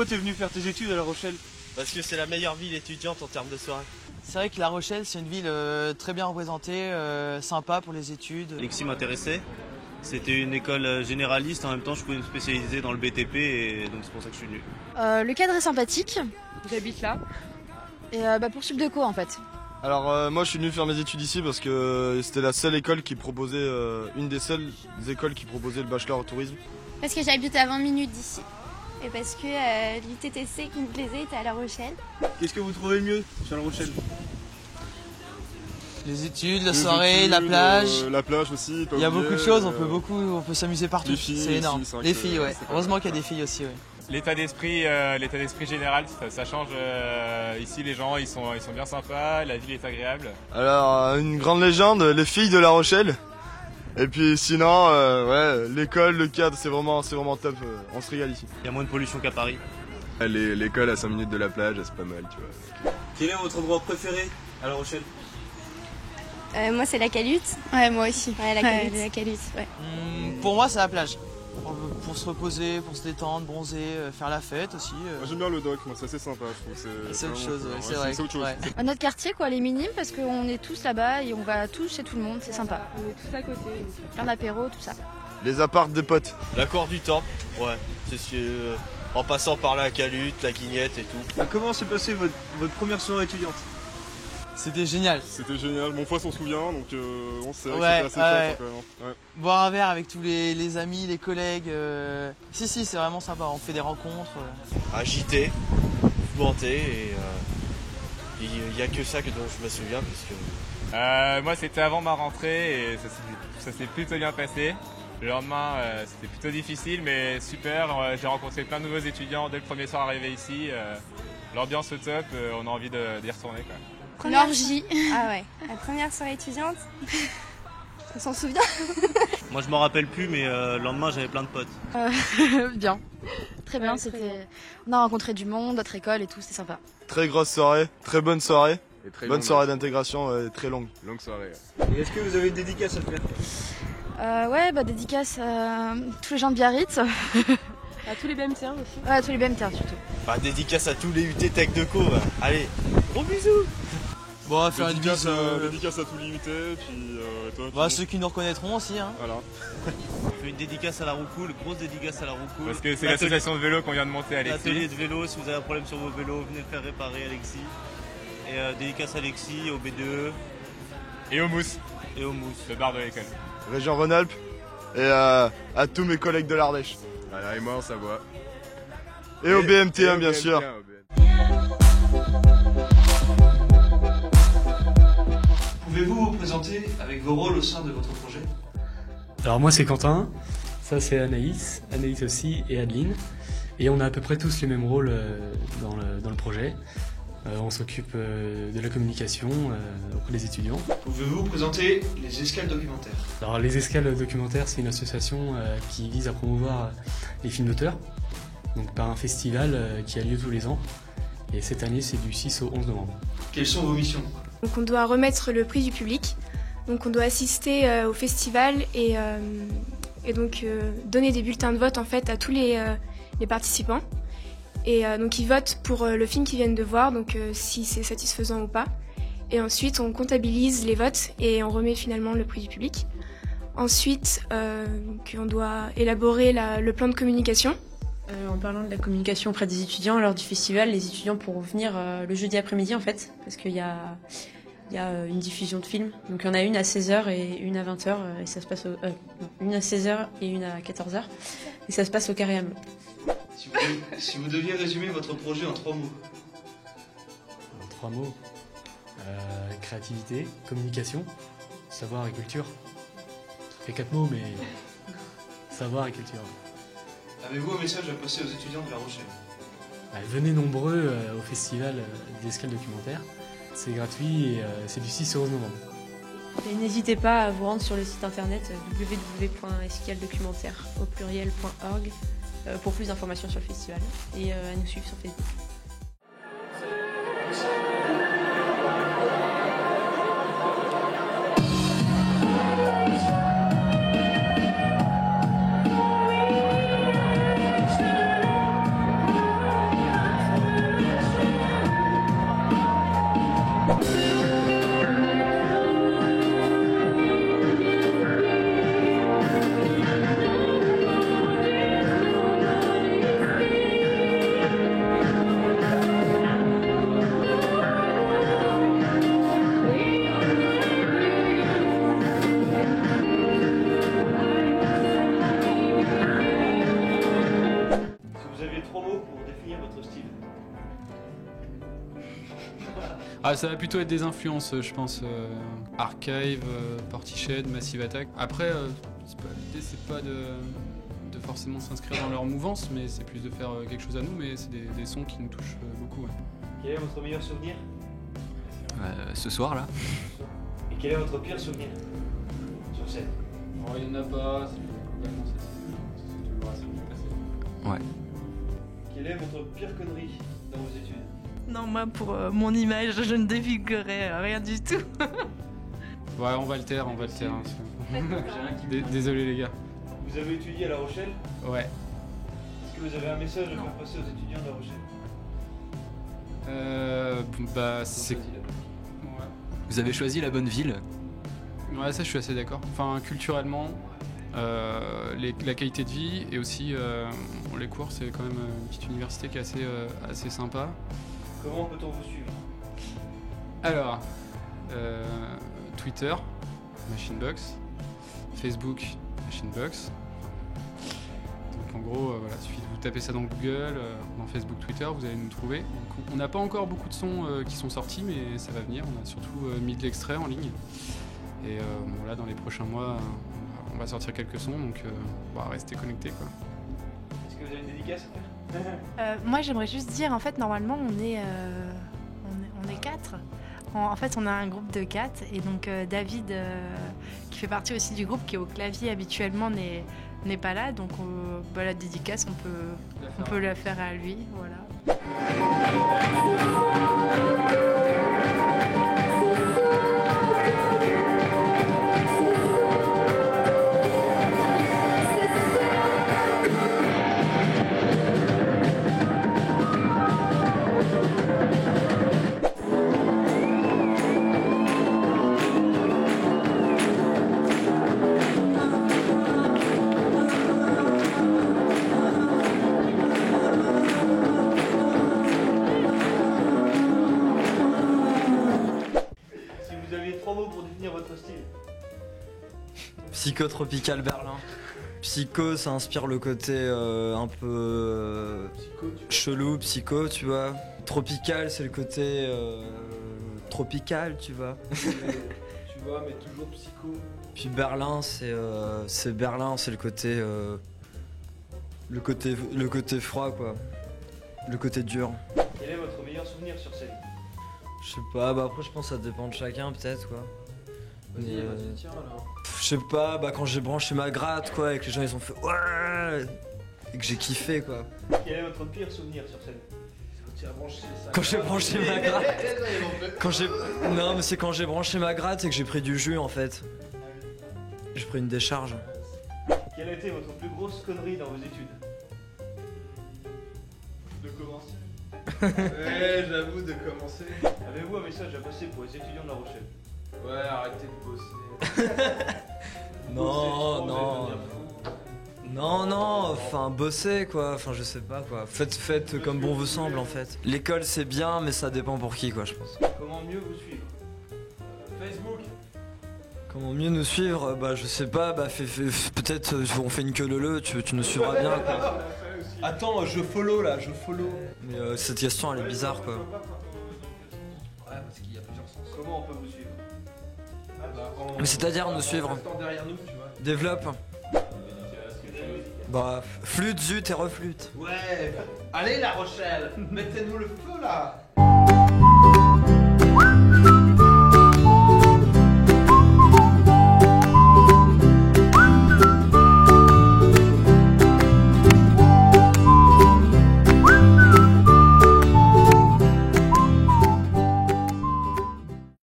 t'es venu faire tes études à La Rochelle? Parce que c'est la meilleure ville étudiante en termes de soirée. C'est vrai que La Rochelle, c'est une ville très bien représentée, sympa pour les études. Alexis m'intéressait. C'était une école généraliste, en même temps je pouvais me spécialiser dans le BTP et donc c'est pour ça que je suis venu. Le cadre est sympathique. J'habite là. Et pour Subdeco en fait. Alors moi je suis venu faire mes études ici parce que c'était la seule école qui proposait, une des seules écoles qui proposait le bachelor en tourisme. Parce que j'habite à 20 minutes d'ici. Et parce que l'UTTC qui me plaisait était à La Rochelle. Qu'est-ce que vous trouvez le mieux sur La Rochelle? Les études, la soirée, la plage. La plage aussi. Il y a beaucoup de choses, on peut s'amuser partout. C'est énorme. Aussi, les filles, ouais. Heureusement qu'il y a des filles aussi, ouais. L'état d'esprit général, ça change. Ici, les gens, ils sont bien sympas, la ville est agréable. Alors une grande légende, les filles de La Rochelle. Et puis sinon, ouais, l'école, le cadre, c'est vraiment top. On se régale ici. Il y a moins de pollution qu'à Paris. L'école à 5 minutes de la plage, c'est pas mal, tu vois. Quel est votre endroit préféré à La Rochelle? Moi c'est la Calute. Ouais, moi aussi. Ouais, la Calute, ouais. Pour moi, c'est la plage. Pour se reposer, pour se détendre, bronzer, faire la fête aussi. Moi j'aime bien le dock, moi c'est assez sympa, je trouve. C'est autre chose, c'est vrai. C'est autre chose. À notre quartier, quoi, les minimes, parce qu'on est tous là-bas et on va tous chez tout le monde, c'est sympa. On est tous à côté. Plein d'apéros, tout ça. Les apparts des potes. La cour du Temple, ouais. C'est en passant par la Calute, la Guignette et tout. Comment s'est passée votre première soirée étudiante? C'était génial. C'était génial, mon fois s'en souvient, donc on sait Ouais, que c'était assez chouette, quand même. Ouais. Boire un verre avec tous les amis, les collègues. Si, c'est vraiment sympa, on fait des rencontres. Agité, mouvementé et il n'y a que ça dont je me souviens parce que... Moi, c'était avant ma rentrée et ça s'est plutôt bien passé. Le lendemain, c'était plutôt difficile, mais super. J'ai rencontré plein de nouveaux étudiants dès le premier soir arrivé ici. L'ambiance au top, on a envie d'y retourner, quoi. L'orgie. Ah ouais, la première soirée étudiante. On s'en souvient. Moi je m'en rappelle plus mais le lendemain j'avais plein de potes. Bien. Très bien, c'était. On a rencontré du monde, notre école et tout, c'était sympa. Très grosse soirée, très bonne soirée. Et très bonne longue, soirée d'intégration, très longue. Longue soirée. Et est-ce que vous avez une dédicace à faire? Ouais, dédicace à tous les gens de Biarritz. À tous les BMT1 aussi. Ouais, à tous les BMT surtout. Bah dédicace à tous les UT Tech de Co. Allez, gros bisous. Bon, on va faire une bise. Dédicace à tous les UT, puis toi. Ceux qui nous reconnaîtront aussi. Hein. Voilà. On fait une dédicace à la Roucoule, grosse dédicace à la Roucoule. Parce que c'est l'association de vélo qu'on vient de monter, Alexis. L'atelier de vélo, si vous avez un problème sur vos vélos, venez le faire réparer, Alexis. Et dédicace à Alexis, au B2E. Et au Mousse. Et au Mousse. Le bar de l'école. Région Rhône-Alpes, et à tous mes collègues de l'Ardèche. Voilà, et moi en Savoie. Et au BMT1 bien sûr. Pouvez-vous vous présenter avec vos rôles au sein de votre projet? Alors moi c'est Quentin, ça c'est Anaïs aussi et Adeline. Et on a à peu près tous les mêmes rôles dans le projet. On s'occupe de la communication auprès des étudiants. Pouvez-vous vous présenter les Escales Documentaires? Alors les Escales Documentaires, c'est une association qui vise à promouvoir les films d'auteur, donc par un festival qui a lieu tous les ans. Et cette année c'est du 6 au 11 novembre. Quelles sont vos missions? Donc on doit remettre le prix du public, donc on doit assister au festival et donc donner des bulletins de vote en fait à tous les participants. Et donc ils votent pour le film qu'ils viennent de voir, donc si c'est satisfaisant ou pas. Et ensuite on comptabilise les votes et on remet finalement le prix du public. Ensuite on doit élaborer le plan de communication. En parlant de la communication auprès des étudiants, lors du festival, les étudiants pourront venir le jeudi après-midi en fait, parce qu'il y a une diffusion de films. Donc il y en a une à 16h et une à 20h, et ça se passe une à 16h et une à 14h, et ça se passe au Carré Hamelin. Si vous deviez résumer votre projet en 3 mots. En 3 mots, créativité, communication, savoir et culture. Ça fait 4 mots, mais savoir et culture. Avez-vous un message à passer aux étudiants de La Rochelle? Venez nombreux au festival des Escales Documentaires. C'est gratuit et c'est du 6 au 11 novembre. Et n'hésitez pas à vous rendre sur le site internet www.escaldocumentaire au pluriel.org pour plus d'informations sur le festival et à nous suivre sur Facebook. Si vous aviez 3 mots pour définir votre style. Ah, ça va plutôt être des influences, je pense. Archive, Portiched, Massive Attack. Après, l'idée c'est pas de forcément s'inscrire dans leur mouvance, mais c'est plus de faire quelque chose à nous, mais c'est des sons qui nous touchent beaucoup. Ouais. Quel est votre meilleur souvenir? Ce soir là. Et quel est votre pire souvenir sur scène? Oh, il n'y en a pas, globalement ça s'est toujours assez bien passé. Ouais. Quelle est votre pire connerie dans vos études? Non, moi, pour mon image, je ne divulguerai rien du tout. Ouais, on va le taire. Hein. Désolé les gars. Vous avez étudié à La Rochelle? Ouais. Est-ce que vous avez un message à faire passer aux étudiants de La Rochelle? Bah c'est... Ouais. Vous avez choisi la bonne ville? Ouais, ça je suis assez d'accord. Enfin, culturellement, la qualité de vie et aussi les cours, c'est quand même une petite université qui est assez sympa. Comment peut-on vous suivre? Alors, Twitter, Machinebox, Facebook, Machinebox. Donc en gros, voilà, il suffit de vous taper ça dans Google, dans Facebook, Twitter, vous allez nous trouver. Donc, on n'a pas encore beaucoup de sons qui sont sortis, mais ça va venir. On a surtout mis de l'extrait en ligne. Et bon, là, dans les prochains mois, on va sortir quelques sons, donc on va rester connectés, quoi. Est-ce que vous avez une dédicace à faire? Moi, j'aimerais juste dire, en fait, normalement, on est 4. En fait, on a un groupe de 4 et donc David, qui fait partie aussi du groupe, qui est au clavier habituellement, n'est pas là. Donc la dédicace, on peut la faire à lui. Voilà. Psychotropical Berlin. Psycho, ça inspire le côté un peu chelou, psycho, tu vois. Tropical, c'est le côté tropical, tu vois. Tu vois, mais toujours psycho. Puis Berlin, c'est Berlin, c'est le côté froid, quoi. Le côté dur. Quel est votre meilleur souvenir sur scène? Je sais pas, bah après je pense que ça dépend de chacun peut-être, quoi. Vas-y, tiens alors. Je sais pas, bah quand j'ai branché ma gratte, quoi, et que les gens ils ont fait ouais, et que j'ai kiffé, quoi. Quel est votre pire souvenir sur scène? Quand j'ai branché ma gratte. Non, mais c'est quand j'ai branché ma gratte et que j'ai pris du jus en fait. J'ai pris une décharge. Quelle a été votre plus grosse connerie dans vos études? De commencer. Ouais, j'avoue, de commencer. Avez-vous un message à passer pour les étudiants de La Rochelle? Ouais, arrêtez de bosser. Non, enfin bosser quoi, enfin je sais pas quoi. Faites comme bon vous semble en fait. L'école c'est bien mais ça dépend pour qui quoi je pense. Comment mieux vous suivre? Facebook. Comment mieux nous suivre? Bah je sais pas, bah peut-être on fait une queue leu, tu nous suivras bien quoi. Attends, je follow là, je follow. Mais cette question elle est bizarre quoi. Ouais, parce qu'il y a plusieurs sens. Comment on peut vous suivre? Mais c'est-à-dire nous suivre. Derrière nous, tu vois. Développe. Bah, flûte, zut et reflûte. Ouais, allez La Rochelle, mettez-nous le feu là.